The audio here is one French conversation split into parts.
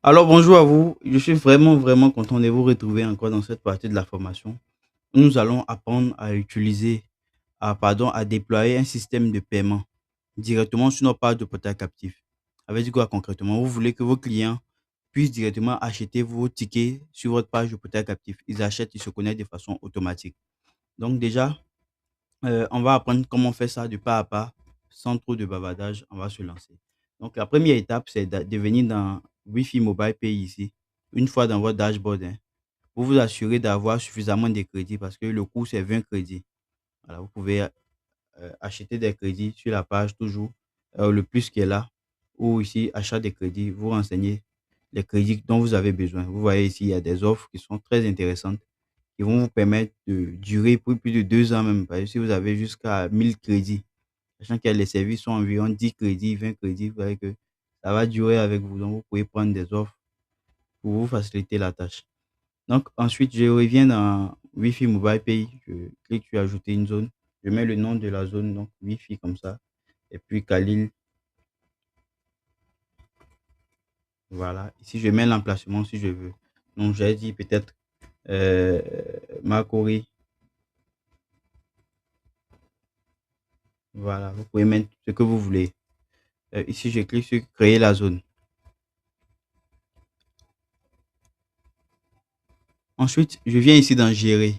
Alors bonjour à vous, je suis vraiment content de vous retrouver encore dans cette partie de la formation. Nous allons apprendre à utiliser, à déployer un système de paiement directement sur nos pages de portail captif. Avec quoi concrètement? Vous voulez que vos clients puissent directement acheter vos tickets sur votre page de portail captif. Ils achètent, ils se connectent de façon automatique. Donc déjà, on va apprendre comment faire ça de pas à pas, sans trop de bavardage. On va se lancer. Donc, la première étape, c'est de venir dans Wi-Fi Mobile Pay ici. Une fois dans votre dashboard, hein, vous vous assurez d'avoir suffisamment de crédits parce que le coût, c'est 20 crédits. Voilà, vous pouvez acheter des crédits sur la page toujours, le plus qui est là, ou ici, achat des crédits, vous renseignez les crédits dont vous avez besoin. Vous voyez ici, il y a des offres qui sont très intéressantes qui vont vous permettre de durer pour plus de 2 ans même. Parce que si vous avez jusqu'à 1000 crédits, sachant que les services sont environ 10 crédits, 20 crédits, vous voyez que ça va durer avec vous. Donc, vous pouvez prendre des offres pour vous faciliter la tâche. Donc, ensuite, je reviens dans Wi-Fi Mobile Pay. Je clique sur ajouter une zone. Je mets le nom de la zone, donc Wi-Fi comme ça. Et puis Khalil, voilà. Ici, je mets l'emplacement si je veux. Donc, j'ai dit peut-être euh, Makori. Voilà, vous pouvez mettre ce que vous voulez. Ici, je clique sur créer la zone. Ensuite, je viens ici dans gérer.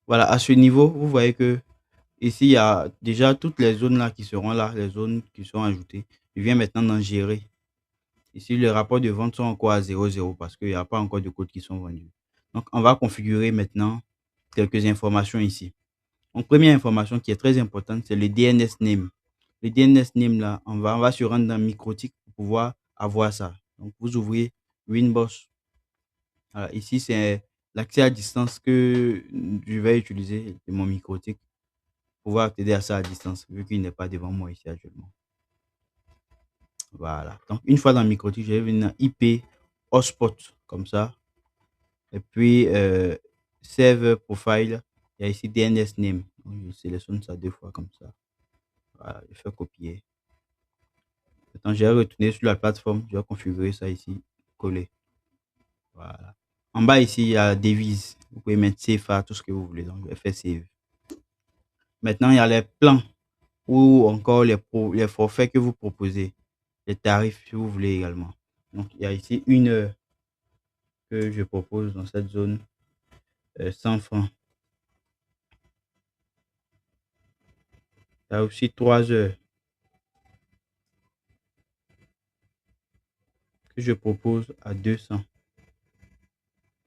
Voilà, à ce niveau, vous voyez que ici, il y a déjà toutes les zones là qui seront là, les zones qui sont ajoutées. Je viens maintenant dans gérer. Ici, les rapports de vente sont encore à 0,0 parce qu'il n'y a pas encore de codes qui sont vendus. Donc, on va configurer maintenant quelques informations ici. Donc, première information qui est très importante, c'est le DNS name. Le DNS name là, on va se rendre dans Microtik pour pouvoir avoir ça. Donc, vous ouvrez Winboss. Voilà, ici, c'est l'accès à distance que je vais utiliser de mon Microtik pour pouvoir accéder à ça à distance, vu qu'il n'est pas devant moi ici actuellement. Voilà. Donc, une fois dans Microtik, je vais venir dans IP hotspot, comme ça. Et puis, Save Profile, il y a ici DNS Name. Donc, je sélectionne ça 2 fois comme ça. Voilà, je fais copier. Maintenant, je vais retourner sur la plateforme. Je vais configurer ça ici. Coller. Voilà. En bas ici, il y a devise. Vous pouvez mettre CFA, tout ce que vous voulez. Donc, je vais faire Save. Maintenant, il y a les plans ou encore les forfaits que vous proposez. Les tarifs, si vous voulez également. Donc, il y a ici 1 heure que je propose dans cette zone. 100 francs. Il y a aussi 3 heures que je propose à 200.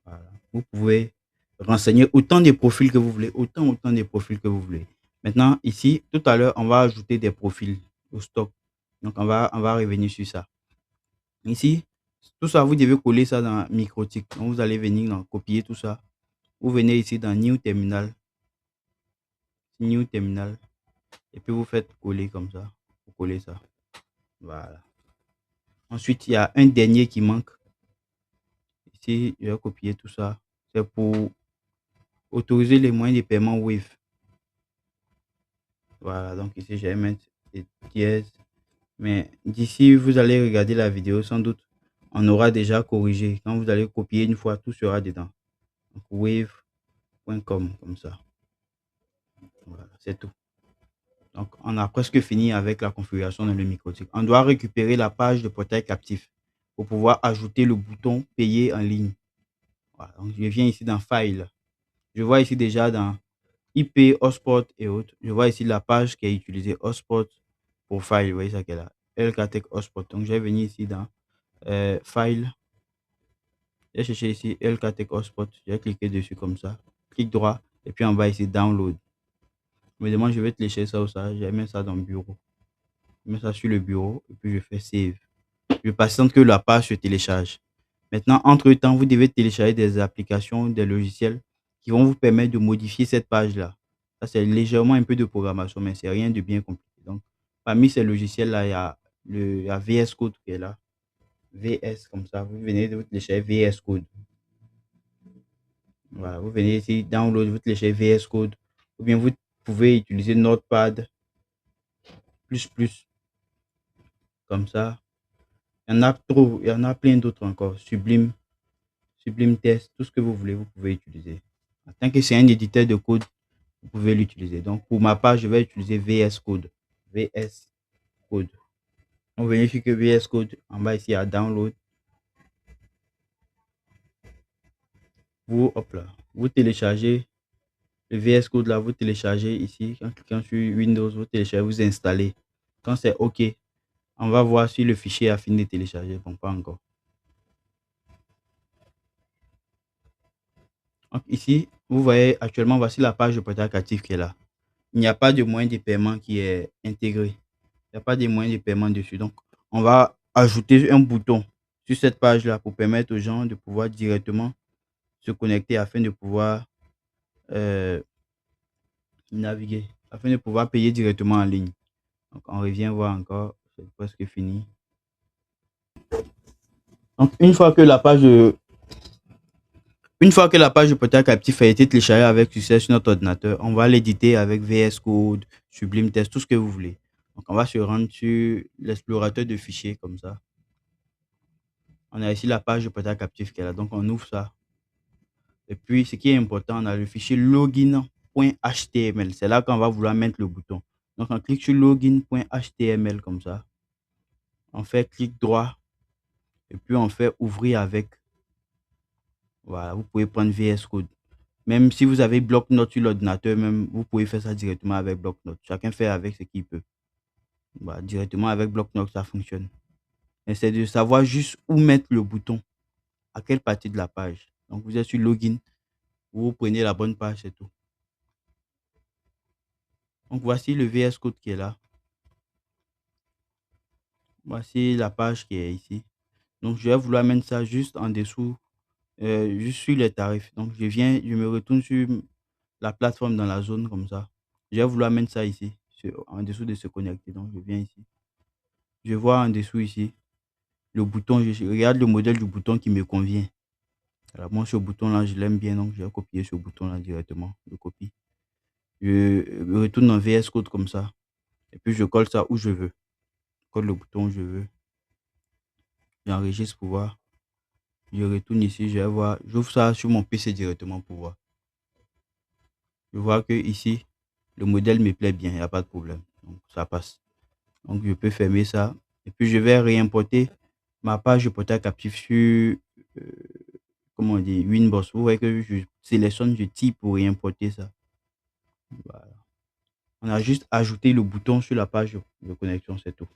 Voilà. Vous pouvez renseigner autant de profils que vous voulez, autant de profils que vous voulez. Maintenant, ici, tout à l'heure, on va ajouter des profils au stock. Donc, on va revenir sur ça. Ici, tout ça, vous devez coller ça dans Microtik. Donc, vous allez venir copier tout ça. Vous venez ici dans New Terminal, et puis vous faites coller comme ça. Vous collez ça. Voilà. Ensuite, il y a un dernier qui manque. Ici, je vais copier tout ça. C'est pour autoriser les moyens de paiement Wave. Voilà, donc ici, je vais mettre des dièses. Mais d'ici, vous allez regarder la vidéo, sans doute, on aura déjà corrigé. Quand vous allez copier une fois, tout sera dedans. Donc, wave.com, comme ça. Voilà, c'est tout. Donc, on a presque fini avec la configuration de le microtique. On doit récupérer la page de portail captif pour pouvoir ajouter le bouton payer en ligne. Voilà, donc je viens ici dans File. Je vois ici déjà dans IP, hotspot et autres. Je vois ici la page qui est utilisée, hotspot pour file. Vous voyez ça qu'elle a. LKTech hotspot. Donc, je vais venir ici dans file. Je vais chercher ici LKTech hotspot. Je vais cliquer dessus comme ça. Clic droit. Et puis, en bas ici, download. Je me demande, je vais télécharger ça ou ça. Je vais mettre ça dans le bureau. Je mets ça sur le bureau. Et puis, je fais save. Je patiente que la page se télécharge. Maintenant, entre-temps, vous devez télécharger des applications, des logiciels qui vont vous permettre de modifier cette page-là. Ça, c'est légèrement un peu de programmation, mais c'est rien de bien compliqué. Donc, parmi ces logiciels-là, il y a VS Code qui est là. VS, comme ça. Vous venez de vous télécharger VS Code. Voilà, vous venez ici, download, vous téléchargez VS Code. Ou bien vous pouvez utiliser Notepad++. comme ça. Il y en a trop, il y en a plein d'autres encore. Sublime, Sublime Test, tout ce que vous voulez, vous pouvez utiliser. Tant que c'est un éditeur de code, vous pouvez l'utiliser. Donc, pour ma part, je vais utiliser VS Code. VS Code. On vérifie que VS Code, en bas ici, à Download. Vous, hop là, vous téléchargez le VS Code là, vous téléchargez ici. En cliquant sur Windows, vous téléchargez, vous installez. Quand c'est OK, on va voir si le fichier a fini de télécharger. Bon, pas encore. Donc ici, vous voyez actuellement, voici la page de portail actif qui est là. Il n'y a pas de moyen de paiement qui est intégré. Il n'y a pas de moyen de paiement dessus. Donc, on va ajouter un bouton sur cette page-là pour permettre aux gens de pouvoir directement se connecter afin de pouvoir euh, naviguer, afin de pouvoir payer directement en ligne. Donc, on revient voir encore, c'est presque fini. Donc, une fois que la page de portail captif a été téléchargée avec succès sur notre ordinateur, on va l'éditer avec VS Code, Sublime Test, tout ce que vous voulez. Donc, on va se rendre sur l'explorateur de fichiers comme ça. On a ici la page de portail captif qui est là. Donc, on ouvre ça. Et puis, ce qui est important, on a le fichier login.html. C'est là qu'on va vouloir mettre le bouton. Donc, on clique sur login.html comme ça. On fait clic droit. Et puis, on fait ouvrir avec. Voilà, vous pouvez prendre VS Code. Même si vous avez bloc-notes sur l'ordinateur, même, vous pouvez faire ça directement avec bloc-notes. Chacun fait avec ce qu'il peut. Voilà, directement avec bloc-notes, ça fonctionne. Mais c'est de savoir juste où mettre le bouton, à quelle partie de la page. Donc, vous êtes sur login, vous prenez la bonne page, c'est tout. Donc, voici le VS Code qui est là. Voici la page qui est ici. Donc, je vais vouloir mettre ça juste en dessous, juste sur les tarifs. Donc, je me retourne sur la plateforme dans la zone comme ça. Je vais vouloir mettre ça ici, en dessous de se connecter. Donc, je viens ici. Je vois en dessous ici le bouton. Je regarde le modèle du bouton qui me convient. Alors, moi, ce bouton-là, je l'aime bien. Donc, je vais copier ce bouton-là directement. Je copie. Je retourne dans VS Code comme ça. Et puis, je colle ça où je veux. Je colle le bouton où je veux. J'enregistre pour voir. Je retourne ici, je vais voir, j'ouvre ça sur mon PC directement pour voir. Je vois que ici, le modèle me plaît bien, il n'y a pas de problème. Donc ça passe. Donc je peux fermer ça. Et puis je vais réimporter ma page de portail captif sur, comment on dit, Winbox. Vous voyez que je sélectionne, je type pour réimporter ça. Voilà. On a juste ajouté le bouton sur la page de connexion, c'est tout.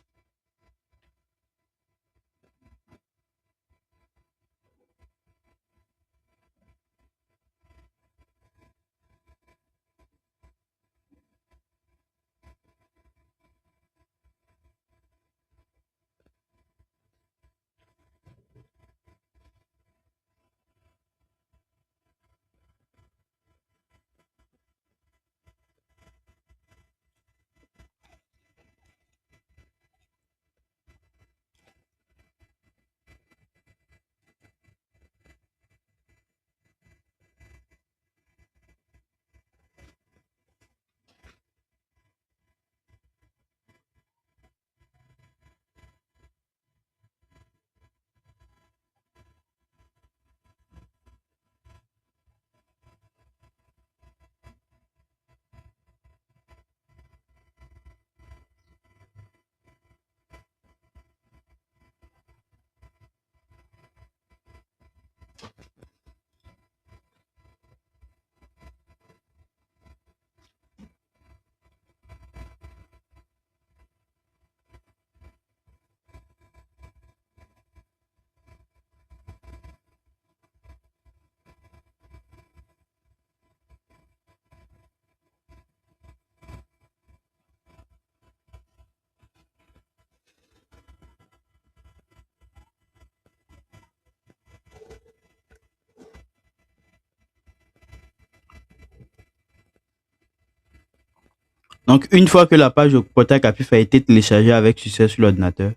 Donc, une fois que la page de portail captif a été téléchargée avec succès sur l'ordinateur,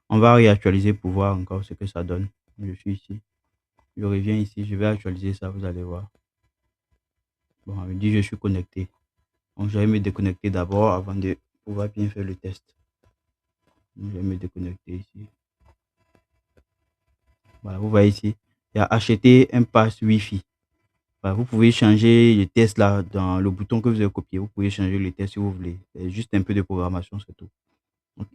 on va réactualiser pour voir encore ce que ça donne. Je suis ici. Je reviens ici, je vais actualiser ça, vous allez voir. Bon, on me dit je suis connecté. Donc, je vais me déconnecter d'abord avant de pouvoir bien faire le test. Je vais me déconnecter ici. Voilà, vous voyez ici, il y a acheter un pass Wi-Fi. Voilà, vous pouvez changer le test là dans le bouton que vous avez copié. Vous pouvez changer le test si vous voulez. C'est juste un peu de programmation, c'est tout. Donc,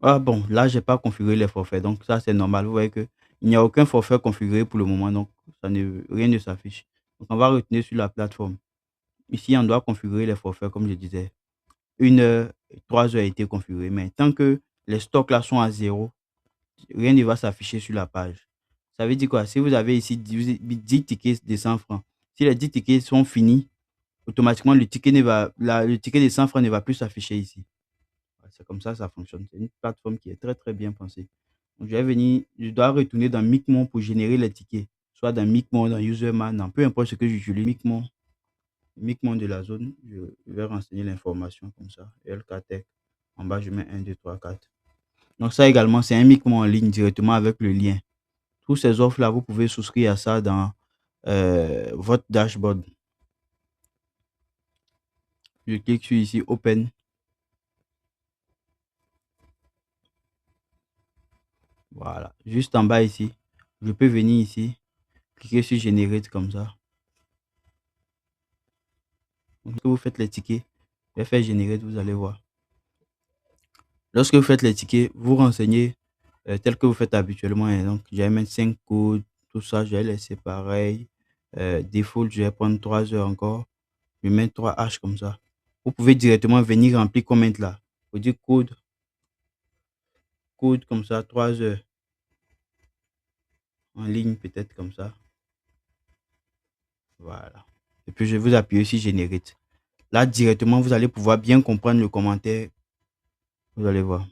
ah bon, là, j'ai pas configuré les forfaits. Donc, ça, c'est normal. Vous voyez que il n'y a aucun forfait configuré pour le moment. Donc, rien ne s'affiche. Donc, on va retenir sur la plateforme. Ici, on doit configurer les forfaits, comme je disais. 1 heure, 3 heures a été configuré. Mais tant que les stocks là sont à zéro, rien ne va s'afficher sur la page. Ça veut dire quoi? Si vous avez ici 10 tickets de 100 francs, si les 10 tickets sont finis, automatiquement, le ticket de 100 francs ne va plus s'afficher ici. C'est comme ça fonctionne. C'est une plateforme qui est très, très bien pensée. Donc, je dois retourner dans Micmon pour générer les tickets. Soit dans Micmon, dans Userman, dans peu importe ce que j'utilise, Micmon de la zone, je vais renseigner l'information comme ça. LKTech. En bas, je mets 1, 2, 3, 4. Donc, ça également, c'est un Micmon en ligne directement avec le lien. Toutes ces offres-là, vous pouvez souscrire à ça dans votre dashboard. Je clique sur ici, Open. Voilà. Juste en bas ici, je peux venir ici, cliquer sur Generate comme ça. Lorsque vous faites les tickets, je vais faire Generate, vous allez voir. Lorsque vous faites les tickets, vous renseignez tel que vous faites habituellement. Et donc, je vais mettre 5 codes, tout ça, je vais laisser pareil. Default, je vais prendre 3 heures encore. Je mets 3 H comme ça. Vous pouvez directement venir remplir comment là. Vous dites code comme ça, 3 heures en ligne, peut-être comme ça. Voilà. Et puis, je vais vous appuyer sur Generate. Là, directement, vous allez pouvoir bien comprendre le commentaire. Vous allez voir.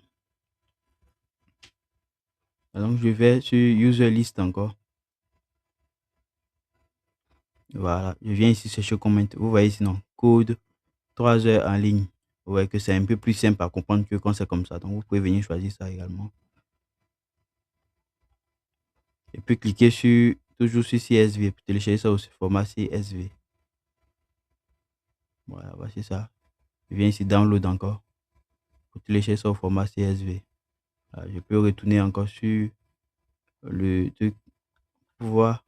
Donc, je vais sur User List encore. Voilà. Je viens ici chercher comment. Vous voyez sinon, code 3 heures en ligne. Vous voyez que c'est un peu plus simple à comprendre que quand c'est comme ça. Donc, vous pouvez venir choisir ça également. Et puis, cliquer sur, toujours sur CSV pour télécharger ça au format CSV. Voilà, voici ça. Je viens ici, download encore. Pour télécharger ça au format CSV. Voilà, je peux retourner encore sur le truc pouvoir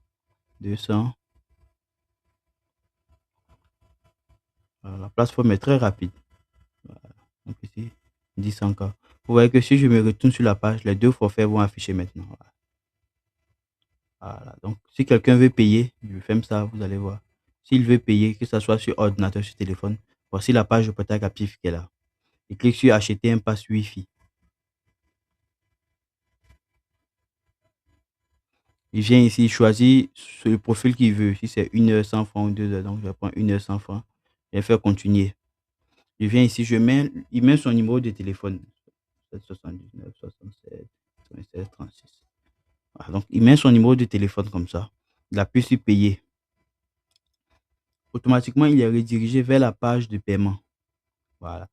200. Voilà, la plateforme est très rapide. Voilà. Donc ici, 10 encore. Vous voyez que si je me retourne sur la page, les deux forfaits vont afficher maintenant. Voilà. Voilà. Donc, si quelqu'un veut payer, je ferme ça, vous allez voir. S'il veut payer, que ce soit sur ordinateur, sur téléphone, voici la page de portail captif qui est là. Il clique sur acheter un pass Wi-Fi. Il vient ici, il choisit le profil qu'il veut. Si c'est 1 heure 100 francs ou 2 heures, donc je vais prendre 1 heure 100 francs. Je vais faire continuer. Je viens ici, il met son numéro de téléphone. 779 67 96 36. Voilà, donc, il met son numéro de téléphone comme ça. Il appuie sur payer. Automatiquement, il est redirigé vers la page de paiement. Voilà.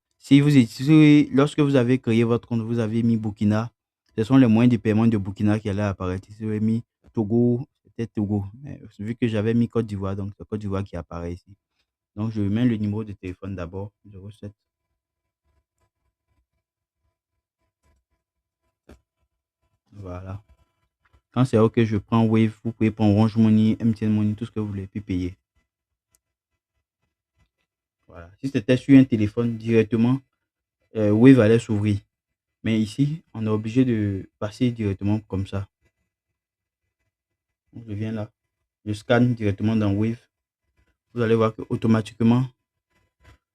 Lorsque vous avez créé votre compte, vous avez mis Burkina. Ce sont les moyens de paiement de Burkina qui allaient apparaître. Si vous avez mis Togo, c'était Togo. Mais vu que j'avais mis Côte d'Ivoire, donc c'est Côte d'Ivoire qui apparaît ici. Donc, je mets le numéro de téléphone d'abord. 07. Voilà. Quand c'est OK, je prends Wave. Vous pouvez prendre Orange Money, MTN Money, tout ce que vous voulez, puis payer. Voilà. Si c'était sur un téléphone directement, Wave allait s'ouvrir. Mais ici, on est obligé de passer directement comme ça. Donc, je viens là, je scanne directement dans Wave. Vous allez voir que automatiquement,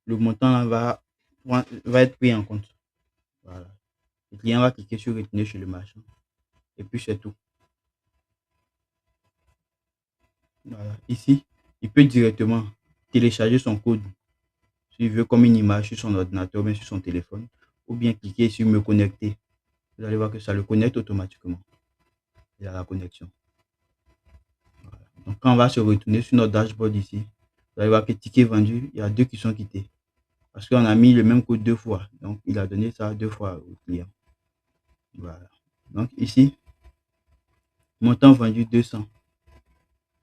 le montant là va être pris en compte. Voilà. Le client va cliquer sur retenir chez le marchand. Et puis c'est tout. Voilà. Ici, il peut directement télécharger son code s'il veut comme une image sur son ordinateur ou bien sur son téléphone. Ou bien cliquer sur me connecter. Vous allez voir que ça le connecte automatiquement. Il y a la connexion. Voilà. Donc quand on va se retourner sur notre dashboard ici, vous allez voir que ticket vendu, il y a 2 qui sont quittés. Parce qu'on a mis le même code 2 fois. Donc il a donné ça 2 fois au client. Voilà. Donc ici, montant vendu 200. Vous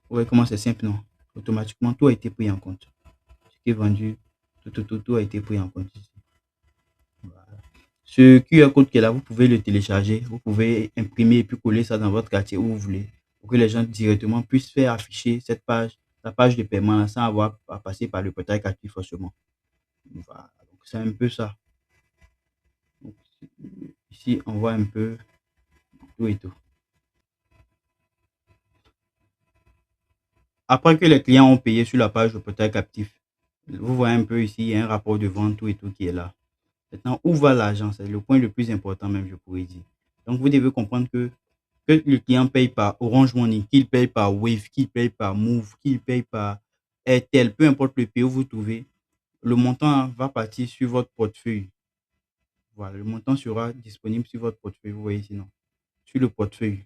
voyez comment c'est simple, non? Automatiquement, tout a été pris en compte. Ce qui est vendu, tout a été pris en compte ici. Voilà. Ce QR code qui est là, vous pouvez le télécharger, vous pouvez imprimer et puis coller ça dans votre quartier où vous voulez pour que les gens directement puissent faire afficher cette page, la page de paiement là, sans avoir à passer par le portail captif forcément. Voilà, donc c'est un peu ça. Donc, ici, on voit un peu tout et tout. Après que les clients ont payé sur la page de portail captif, vous voyez un peu ici, il y a un rapport de vente, tout et tout qui est là. Maintenant, où va l'argent? C'est le point le plus important même, je pourrais dire. Donc, vous devez comprendre que le client paye par Orange Money, qu'il paye par Wave, qu'il paye par Move, qu'il paye par Airtel, peu importe le pays où vous trouvez, le montant va partir sur votre portefeuille. Voilà, le montant sera disponible sur votre portefeuille, vous voyez sinon. Sur le portefeuille,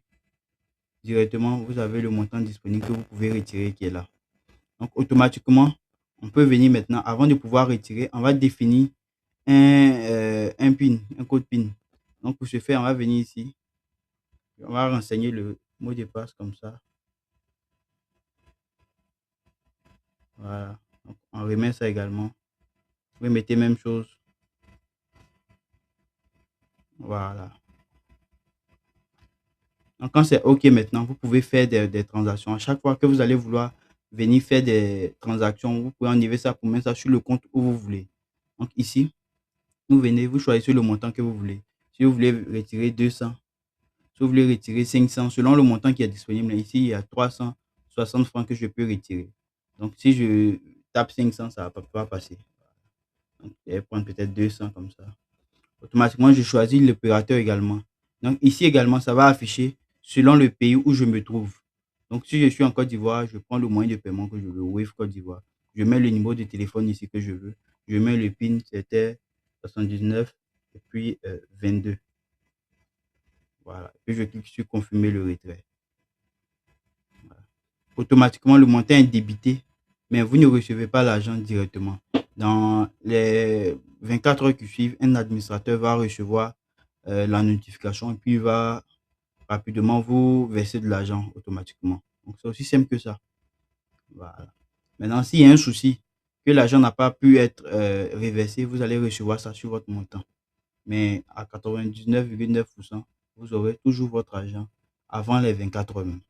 directement, vous avez le montant disponible que vous pouvez retirer qui est là. Donc, automatiquement, on peut venir maintenant, avant de pouvoir retirer, on va définir un PIN, un code PIN. Donc, pour ce faire, on va venir ici, on va renseigner le mot de passe comme ça. Voilà. Donc, on remet ça également. Vous mettez même chose. Voilà. Donc, quand c'est OK maintenant, vous pouvez faire des transactions. À chaque fois que vous allez vouloir venir faire des transactions, vous pouvez enlever ça pour mettre ça sur le compte où vous voulez. Donc, ici, vous venez, vous choisissez le montant que vous voulez. Si vous voulez retirer 200, si vous voulez retirer 500, selon le montant qui est disponible, ici, il y a 360 francs que je peux retirer. Donc, si je tape 500, ça ne va pas passer. Donc, je vais prendre peut-être 200 comme ça. Automatiquement, je choisis l'opérateur également. Donc, ici également, ça va afficher selon le pays où je me trouve. Donc, si je suis en Côte d'Ivoire, je prends le moyen de paiement que je veux, Wave Côte d'Ivoire. Je mets le numéro de téléphone ici que je veux. Je mets le PIN, c'était 79 et puis 22. Voilà. Puis je clique sur confirmer le retrait. Voilà. Automatiquement, le montant est débité, mais vous ne recevez pas l'argent directement. Dans les 24 heures qui suivent, un administrateur va recevoir la notification et puis il va rapidement vous verser de l'argent automatiquement. Donc, c'est aussi simple que ça. Voilà. Maintenant, s'il y a un souci, que l'argent n'a pas pu être reversé, vous allez recevoir ça sur votre montant. Mais à 99,9%, vous aurez toujours votre argent avant les 24 heures même.